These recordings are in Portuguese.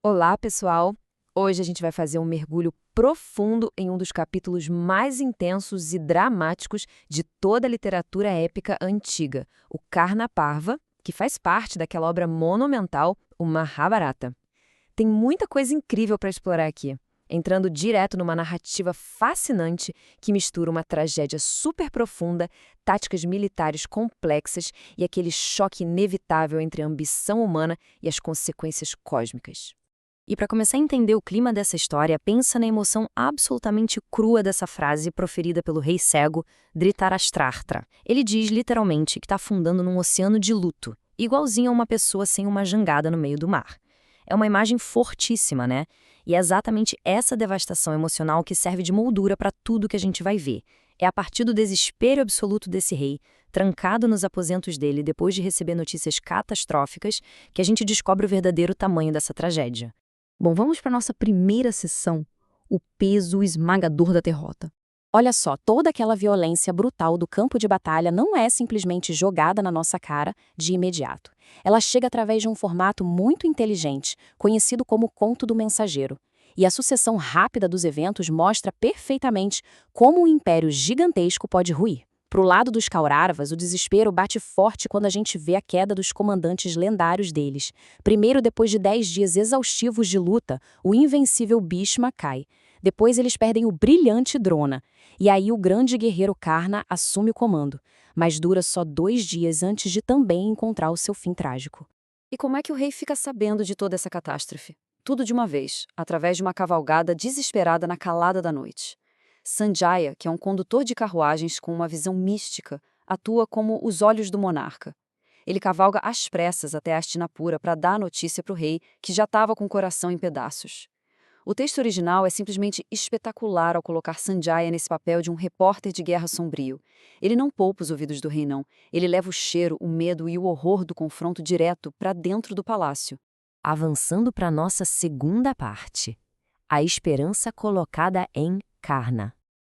Olá, pessoal! Hoje a gente vai fazer um mergulho profundo em um dos capítulos mais intensos e dramáticos de toda a literatura épica antiga, o Karna Parva, que faz parte daquela obra monumental, o Mahabharata. Tem muita coisa incrível para explorar aqui, entrando direto numa narrativa fascinante que mistura uma tragédia super profunda, táticas militares complexas e aquele choque inevitável entre a ambição humana e as consequências cósmicas. E para começar a entender o clima dessa história, pensa na emoção absolutamente crua dessa frase proferida pelo rei cego, Dhritarashtra. Ele diz literalmente que está afundando num oceano de luto, igualzinho a uma pessoa sem uma jangada no meio do mar. É uma imagem fortíssima, né? E é exatamente essa devastação emocional que serve de moldura para tudo que a gente vai ver. É a partir do desespero absoluto desse rei, trancado nos aposentos dele depois de receber notícias catastróficas, que a gente descobre o verdadeiro tamanho dessa tragédia. Bom, vamos para nossa primeira sessão, o peso esmagador da derrota. Olha só, toda aquela violência brutal do campo de batalha não é simplesmente jogada na nossa cara de imediato. Ela chega através de um formato muito inteligente, conhecido como conto do mensageiro. E a sucessão rápida dos eventos mostra perfeitamente como um império gigantesco pode ruir. Pro lado dos Kauravas, o desespero bate forte quando a gente vê a queda dos comandantes lendários deles. Primeiro, depois de 10 dias exaustivos de luta, o invencível Bhishma cai. Depois eles perdem o brilhante Drona. E aí o grande guerreiro Karna assume o comando. Mas dura só 2 dias antes de também encontrar o seu fim trágico. E como é que o rei fica sabendo de toda essa catástrofe? Tudo de uma vez, através de uma cavalgada desesperada na calada da noite. Sanjaya, que é um condutor de carruagens com uma visão mística, atua como os olhos do monarca. Ele cavalga às pressas até Hastinapura para dar a notícia para o rei, que já estava com o coração em pedaços. O texto original é simplesmente espetacular ao colocar Sanjaya nesse papel de um repórter de guerra sombrio. Ele não poupa os ouvidos do rei, não. Ele leva o cheiro, o medo e o horror do confronto direto para dentro do palácio. Avançando para nossa segunda parte, a esperança colocada em Karna.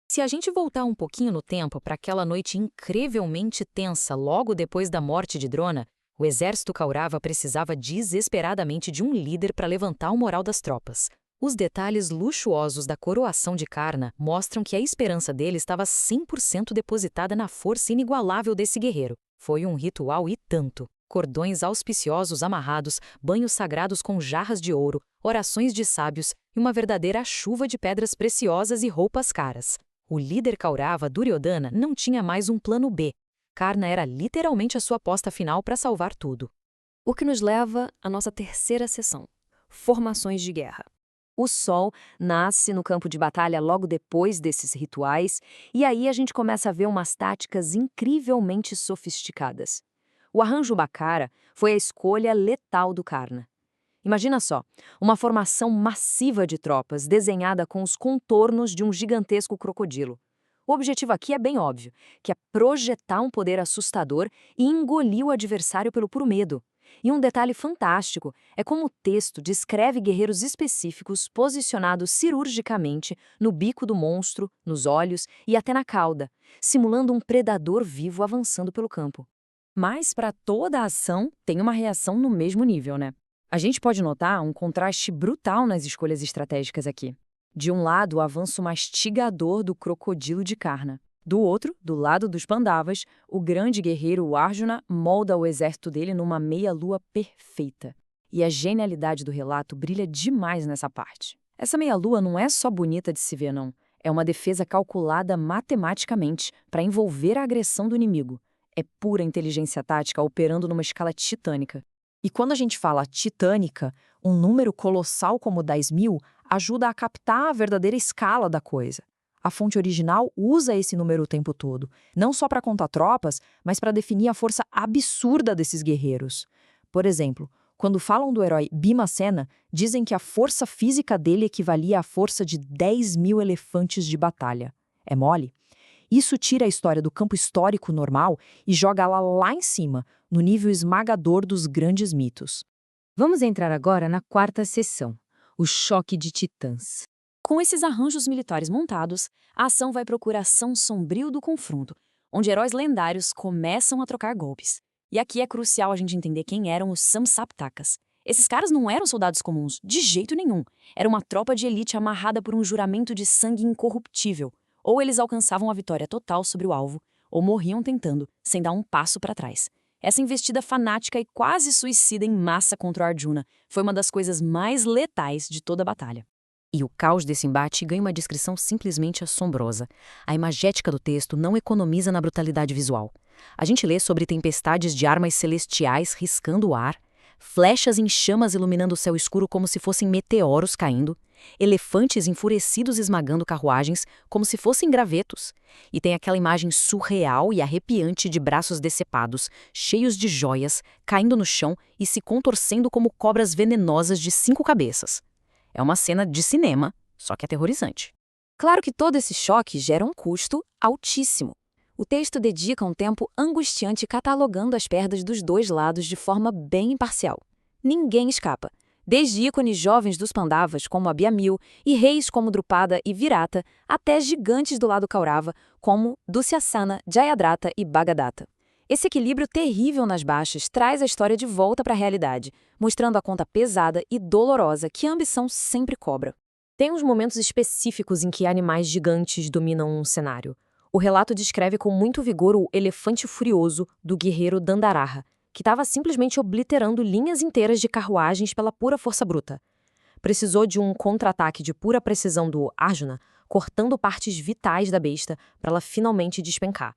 Se a gente voltar um pouquinho no tempo para aquela noite incrivelmente tensa logo depois da morte de Drona, o exército Kaurava precisava desesperadamente de um líder para levantar o moral das tropas. Os detalhes luxuosos da coroação de Karna mostram que a esperança dele estava 100% depositada na força inigualável desse guerreiro. Foi um ritual e tanto. Cordões auspiciosos amarrados, banhos sagrados com jarras de ouro, orações de sábios e uma verdadeira chuva de pedras preciosas e roupas caras. O líder Kaurava, Duryodhana, não tinha mais um plano B. Karna era literalmente a sua aposta final para salvar tudo. O que nos leva à nossa terceira sessão, formações de guerra. O sol nasce no campo de batalha logo depois desses rituais, e aí a gente começa a ver umas táticas incrivelmente sofisticadas. O arranjo Baccara foi a escolha letal do Karna. Imagina só, uma formação massiva de tropas desenhada com os contornos de um gigantesco crocodilo. O objetivo aqui é bem óbvio, que é projetar um poder assustador e engolir o adversário pelo puro medo. E um detalhe fantástico é como o texto descreve guerreiros específicos posicionados cirurgicamente no bico do monstro, nos olhos e até na cauda, simulando um predador vivo avançando pelo campo. Mas para toda a ação tem uma reação no mesmo nível, né? A gente pode notar um contraste brutal nas escolhas estratégicas aqui. De um lado, o avanço mastigador do crocodilo de Karna. Do outro, do lado dos Pandavas, o grande guerreiro Arjuna molda o exército dele numa meia-lua perfeita. E a genialidade do relato brilha demais nessa parte. Essa meia-lua não é só bonita de se ver, não. É uma defesa calculada matematicamente para envolver a agressão do inimigo. É pura inteligência tática operando numa escala titânica. E quando a gente fala titânica, um número colossal como 10.000 ajuda a captar a verdadeira escala da coisa. A fonte original usa esse número o tempo todo, não só para contar tropas, mas para definir a força absurda desses guerreiros. Por exemplo, quando falam do herói Bhimacena, dizem que a força física dele equivalia à força de 10.000 elefantes de batalha. É mole? Isso tira a história do campo histórico normal e joga ela lá em cima, no nível esmagador dos grandes mitos. Vamos entrar agora na quarta sessão, o choque de titãs. Com esses arranjos militares montados, a ação vai para o coração sombrio do confronto, onde heróis lendários começam a trocar golpes. E aqui é crucial a gente entender quem eram os Samsaptakas. Esses caras não eram soldados comuns, de jeito nenhum. Era uma tropa de elite amarrada por um juramento de sangue incorruptível. Ou eles alcançavam a vitória total sobre o alvo, ou morriam tentando, sem dar um passo para trás. Essa investida fanática e quase suicida em massa contra o Arjuna foi uma das coisas mais letais de toda a batalha. E o caos desse embate ganha uma descrição simplesmente assombrosa. A imagética do texto não economiza na brutalidade visual. A gente lê sobre tempestades de armas celestiais riscando o ar, flechas em chamas iluminando o céu escuro como se fossem meteoros caindo, elefantes enfurecidos esmagando carruagens como se fossem gravetos, e tem aquela imagem surreal e arrepiante de braços decepados, cheios de joias, caindo no chão e se contorcendo como cobras venenosas de 5 cabeças. É uma cena de cinema, só que aterrorizante. Claro que todo esse choque gera um custo altíssimo. O texto dedica um tempo angustiante catalogando as perdas dos dois lados de forma bem imparcial. Ninguém escapa, desde ícones jovens dos Pandavas, como Abhyamil, e reis como Drupada e Virata, até gigantes do lado Kaurava, como Dusyasana, Jayadratha e Bhagadatta. Esse equilíbrio terrível nas baixas traz a história de volta para a realidade, mostrando a conta pesada e dolorosa que a ambição sempre cobra. Tem uns momentos específicos em que animais gigantes dominam um cenário. O relato descreve com muito vigor o elefante furioso do guerreiro Dandaraha, que estava simplesmente obliterando linhas inteiras de carruagens pela pura força bruta. Precisou de um contra-ataque de pura precisão do Arjuna, cortando partes vitais da besta para ela finalmente despencar.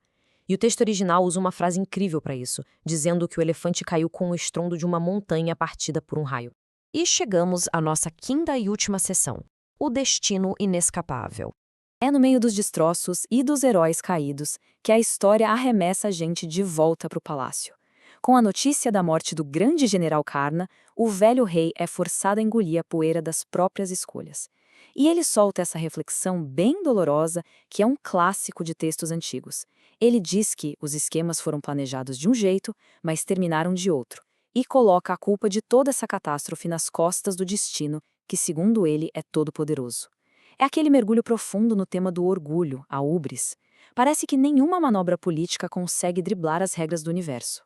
E o texto original usa uma frase incrível para isso, dizendo que o elefante caiu com o estrondo de uma montanha partida por um raio. E chegamos à nossa quinta e última sessão, o destino inescapável. É no meio dos destroços e dos heróis caídos que a história arremessa a gente de volta para o palácio. Com a notícia da morte do grande general Karna, o velho rei é forçado a engolir a poeira das próprias escolhas. E ele solta essa reflexão bem dolorosa, que é um clássico de textos antigos. Ele diz que os esquemas foram planejados de um jeito, mas terminaram de outro, e coloca a culpa de toda essa catástrofe nas costas do destino, que, segundo ele, é todo-poderoso. É aquele mergulho profundo no tema do orgulho, a ubris. Parece que nenhuma manobra política consegue driblar as regras do universo.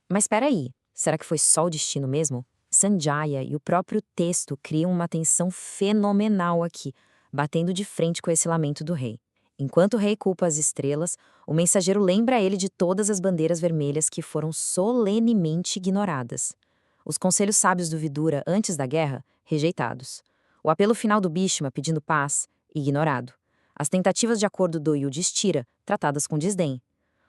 Mas espera aí, será que foi só o destino mesmo? Sanjaya e o próprio texto criam uma tensão fenomenal aqui, batendo de frente com esse lamento do rei. Enquanto o rei culpa as estrelas, o mensageiro lembra ele de todas as bandeiras vermelhas que foram solenemente ignoradas. Os conselhos sábios do Vidura antes da guerra, rejeitados. O apelo final do Bhishma pedindo paz, ignorado. As tentativas de acordo do Yudhishthira, tratadas com desdém.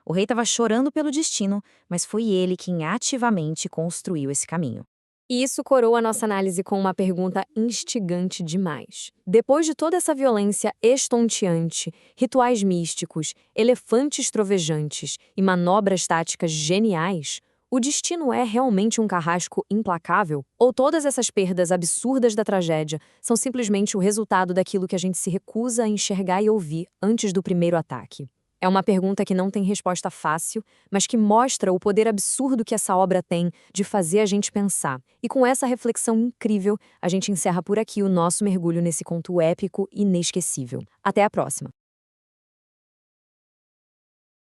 O rei estava chorando pelo destino, mas foi ele quem ativamente construiu esse caminho. E isso coroa a nossa análise com uma pergunta instigante demais. Depois de toda essa violência estonteante, rituais místicos, elefantes trovejantes e manobras táticas geniais, o destino é realmente um carrasco implacável? Ou todas essas perdas absurdas da tragédia são simplesmente o resultado daquilo que a gente se recusa a enxergar e ouvir antes do primeiro ataque? É uma pergunta que não tem resposta fácil, mas que mostra o poder absurdo que essa obra tem de fazer a gente pensar. E com essa reflexão incrível, a gente encerra por aqui o nosso mergulho nesse conto épico e inesquecível. Até a próxima!